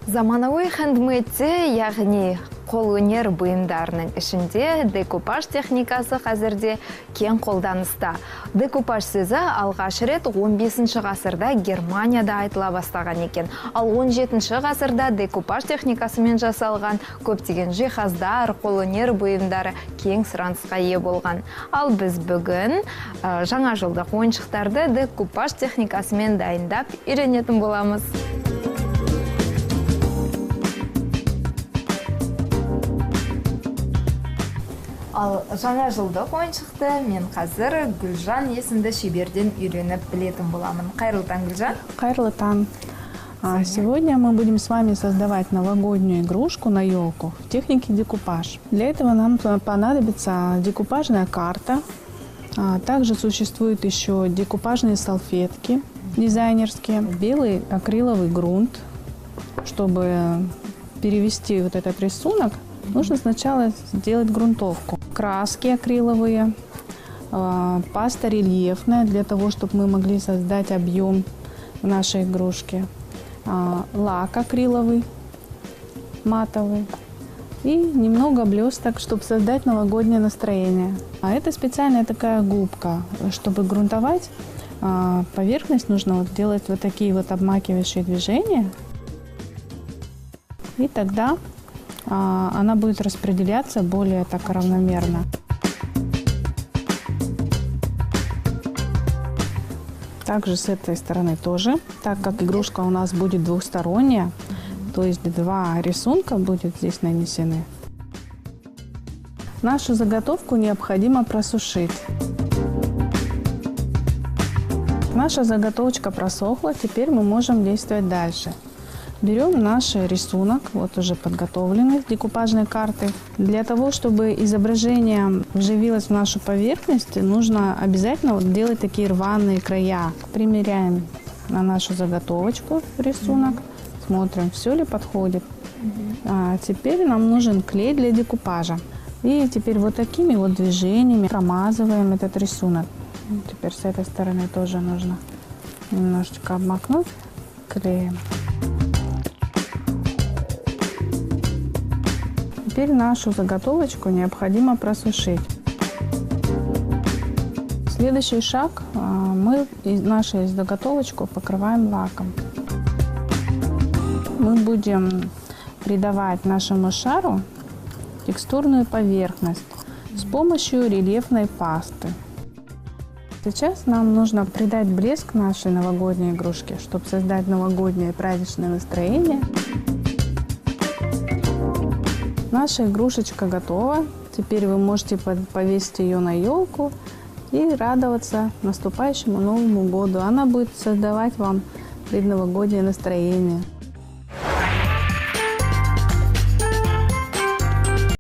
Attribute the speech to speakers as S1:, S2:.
S1: Заманауи хендмейдте, яғни қолөнер бұйымдарының ішінде декупаж техникасы қазірде кең қолданыста. Декупаж сөзі алғаш рет 15 ғасырда Германияда айтыла бастаған екен. Ал 17 ғасырда декупаж техникасымен жасалған көптеген жиһаздар, қолөнер бұйымдары кең сұранысқа ие болған. Ал біз бүгін жаңа жылдық ойыншықтарды декупаж техникасымен дайындап үйренетін боламыз. Ал жаңа жылдық ойыншықты мен қазір Гүлжан есімді шеберден үйреніп білетін боламын. Қайырлы таң, Гүлжан.
S2: Қайырлы таң. Сегодня мы будем с вами создавать новогоднюю игрушку на елку в технике декупаж. Для этого нам понадобится декупажная карта. Также существуют еще декупажные салфетки дизайнерские, белый акриловый грунт. Чтобы перевести вот этот рисунок, нужно сначала сделать грунтовку. Краски акриловые, паста рельефная, для того, чтобы мы могли создать объем в нашей игрушке. Лак акриловый, матовый. И немного блесток, чтобы создать новогоднее настроение. А это специальная такая губка. Чтобы грунтовать поверхность, нужно вот делать вот такие вот обмакивающие движения. И тогда она будет распределяться более так равномерно. Также с этой стороны тоже, так как игрушка у нас будет двухсторонняя, то есть два рисунка будет здесь нанесены. Нашу заготовку необходимо просушить. Наша заготовочка просохла, теперь мы можем действовать дальше. Берем наш рисунок, вот уже подготовленный с декупажной карты. Для того, чтобы изображение вживилось в нашу поверхность, нужно обязательно вот делать такие рваные края. Примеряем на нашу заготовочку рисунок, смотрим, все ли подходит. Теперь нам нужен клей для декупажа. И теперь вот такими вот движениями промазываем этот рисунок. Теперь с этой стороны тоже нужно немножечко обмакнуть клеем. Теперь нашу заготовочку необходимо просушить. Следующий шаг. Мы нашу заготовочку покрываем лаком. Мы будем придавать нашему шару текстурную поверхность с помощью рельефной пасты. Сейчас нам нужно придать блеск нашей новогодней игрушке, чтобы создать новогоднее праздничное настроение. Наша игрушечка готова. Теперь вы можете повесить ее на елку и радоваться наступающему Новому году. Она будет создавать вам предновогоднее настроение.